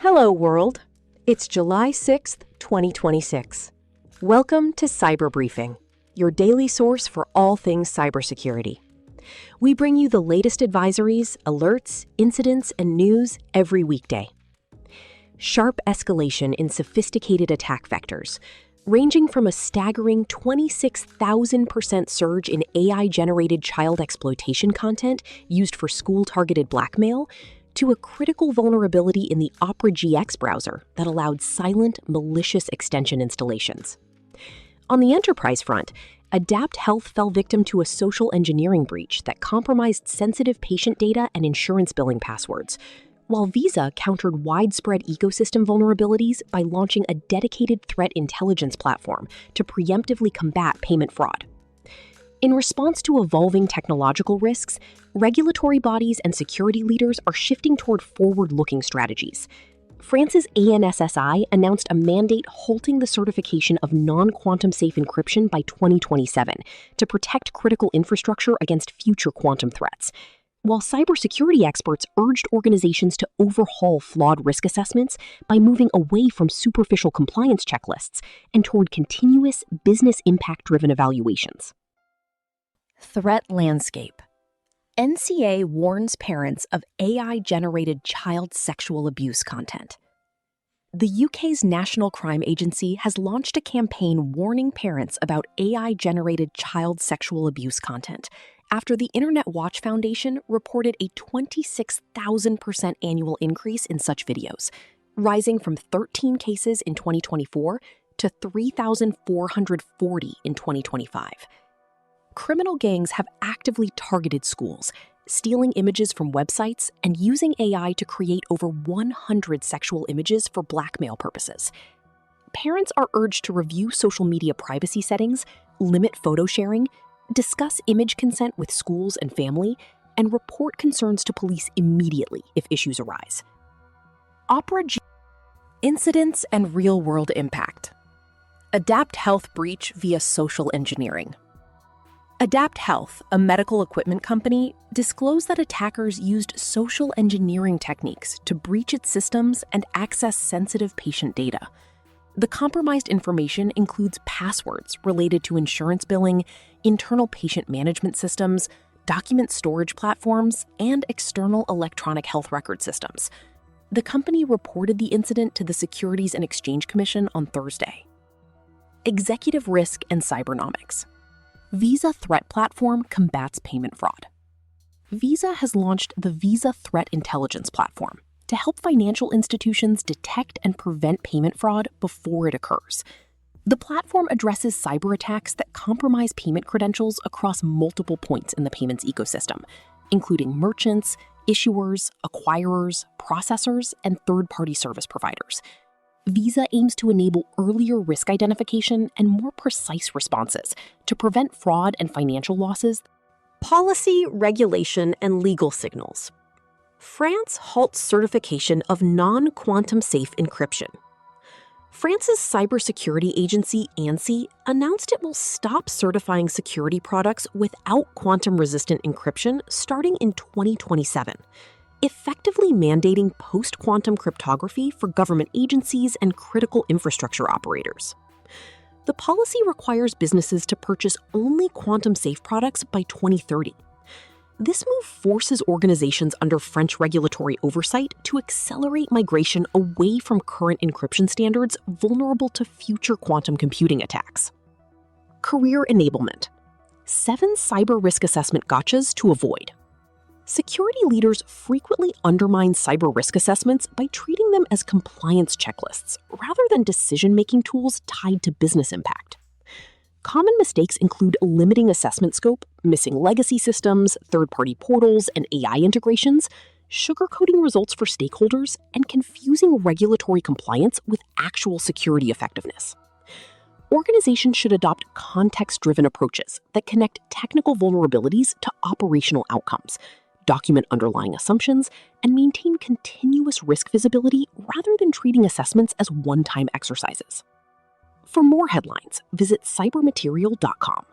Hello, world. It's July 6th, 2026. Welcome to Cyber Briefing, your daily source for all things cybersecurity. We bring you the latest advisories, alerts, incidents, and news every weekday. Sharp escalation in sophisticated attack vectors, ranging from a staggering 26,000% surge in AI-generated child exploitation content used for school-targeted blackmail, to a critical vulnerability in the Opera GX browser that allowed silent, malicious extension installations. On the enterprise front, Adapt Health fell victim to a social engineering breach that compromised sensitive patient data and insurance billing passwords, while Visa countered widespread ecosystem vulnerabilities by launching a dedicated threat intelligence platform to preemptively combat payment fraud. In response to evolving technological risks, regulatory bodies and security leaders are shifting toward forward-looking strategies. France's ANSSI announced a mandate halting the certification of non-quantum safe encryption by 2027 to protect critical infrastructure against future quantum threats, while cybersecurity experts urged organizations to overhaul flawed risk assessments by moving away from superficial compliance checklists and toward continuous business impact-driven evaluations. Threat landscape. NCA warns parents of AI-generated child sexual abuse content. The UK's National Crime Agency has launched a campaign warning parents about AI-generated child sexual abuse content after the Internet Watch Foundation reported a 26,000% annual increase in such videos, rising from 13 cases in 2024 to 3,440 in 2025. Criminal gangs have actively targeted schools, stealing images from websites and using AI to create over 100 sexual images for blackmail purposes. Parents are urged to review social media privacy settings, limit photo sharing, discuss image consent with schools and family, and report concerns to police immediately if issues arise. Opera GX incidents and real-world impact. Adapt Health breach via social engineering. Adapt Health, a medical equipment company, disclosed that attackers used social engineering techniques to breach its systems and access sensitive patient data. The compromised information includes passwords related to insurance billing, internal patient management systems, document storage platforms, and external electronic health record systems. The company reported the incident to the Securities and Exchange Commission on Thursday. Executive risk and cybernomics. Visa Threat Platform combats payment fraud. Visa has launched the Visa Threat Intelligence Platform to help financial institutions detect and prevent payment fraud before it occurs. The platform addresses cyber attacks that compromise payment credentials across multiple points in the payments ecosystem, including merchants, issuers, acquirers, processors, and third-party service providers. Visa aims to enable earlier risk identification and more precise responses to prevent fraud and financial losses. Policy, regulation, and legal signals. France halts certification of non-quantum safe encryption. France's cybersecurity agency, ANSSI, announced it will stop certifying security products without quantum-resistant encryption starting in 2027. Effectively mandating post-quantum cryptography for government agencies and critical infrastructure operators. The policy requires businesses to purchase only quantum-safe products by 2030. This move forces organizations under French regulatory oversight to accelerate migration away from current encryption standards vulnerable to future quantum computing attacks. Career enablement. 7 cyber risk assessment gotchas to avoid. Security leaders frequently undermine cyber risk assessments by treating them as compliance checklists rather than decision-making tools tied to business impact. Common mistakes include limiting assessment scope, missing legacy systems, third-party portals, and AI integrations, sugarcoating results for stakeholders, and confusing regulatory compliance with actual security effectiveness. Organizations should adopt context-driven approaches that connect technical vulnerabilities to operational outcomes, document underlying assumptions, and maintain continuous risk visibility rather than treating assessments as one-time exercises. For more headlines, visit cybermaterial.com.